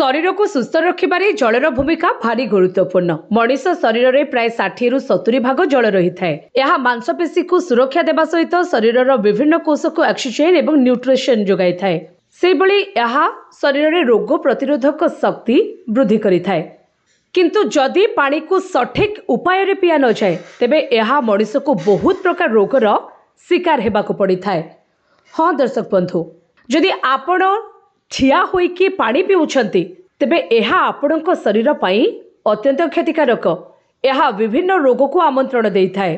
शरीर को सुस्थ रखिबारे जलर भूमिका भारी गुरुत्वपूर्ण। मनीष शरीर में प्राय 60 ରୁ 70 भाग जल रही है। यह मांसपेशी को सुरक्षा देवा सहित शरीर विभिन्न कोष को ऑक्सीजन एवं न्यूट्रिशन जोगाई थाए। से भली यह शरीर में रोग प्रतिरोधक शक्ति वृद्धि करि थाए। किंतु जदि पानी को सठिक उपाय रे पिया न जाए तेबे यह मनीष को बहुत प्रकार रोगर शिकार हेबाको पड़ी थाए। हाँ दर्शक बंधु, जदि आपण ठिया होइकी पानी पिउछंती तेबे एहा आपणक शरीर पाई अत्यंत क्षतिकारक। यह विभिन्न रोग को आमंत्रण देई थाए।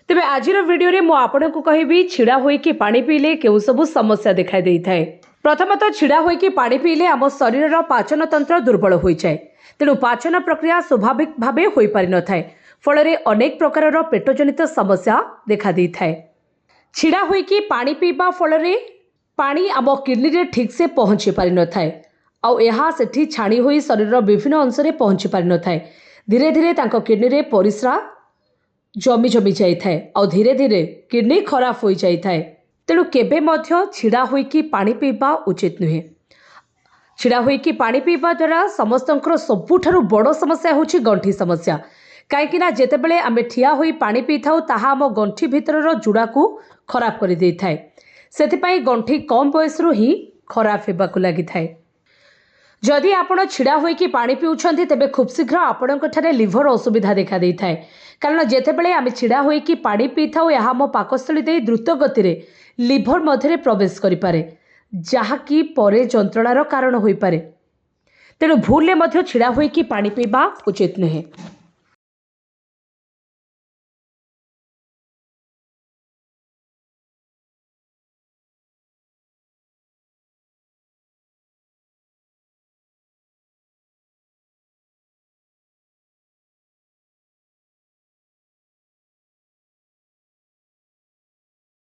तेबे आजिर वीडियो रे मु आपणक कहबी छिड़ा होइकी पानी पीले केउ सब समस्या देखा देई थाए। प्रथमतः छिड़ा होइकी पानी पीले आम शरीर पाचन तंत्र दुर्बल होई जाए। तेणु पाचन प्रक्रिया स्वाभाविक भावे होई पारि न थाए। फल अनेक प्रकार पेटजनित समस्या देखा देई थाए। छिड़ा होइकी पानी पीबा फल पानी आम किडनी रे ठीक से पहुँची पारि न थाए। आउ यह सेठी छाणी होई शरीर विभिन्न अंश रे पहुँची पारि न थाए। धीरे धीरे तांको किडनी रे परिस्रा जमी जमी जाई थाए। आउ धीरे धीरे किडनी खराब होई जाई थाए। तेणु केबे मध्य छिड़ा होइकी पानी पीबा उचित नुहे। छिड़ा होइकी पानी पीबा द्वारा समस्तंकर सबुठारु बड़ समस्या होछि गंठी समस्या। कहीं जेतेबेले आमे ठिया होई पानी पी थाउ ताहा आम गंठी भितरर जुड़ा को खराब कर दे थाए। सेथिपाई गंठी कम बयसरू ही खराब हेबाकु लागि थाए। जदि आपण छिड़ा होइकी पानी पिउछंती तेबे खूब शीघ्र आपणक ठारे लिभर असुविधा देखा देई थाए। कारण जेतेबेले आमे छिड़ा होइकी पानी पी थाउ यह आम पाकस्थली दे द्रुत गति रे लिभर मध्यरे प्रवेश करि पारे, जहाँकि परे जंत्रणार कारण होई पारे। तेणु भूलले मध्य छिड़ा होइकी पानी पीबा उचित नुहे।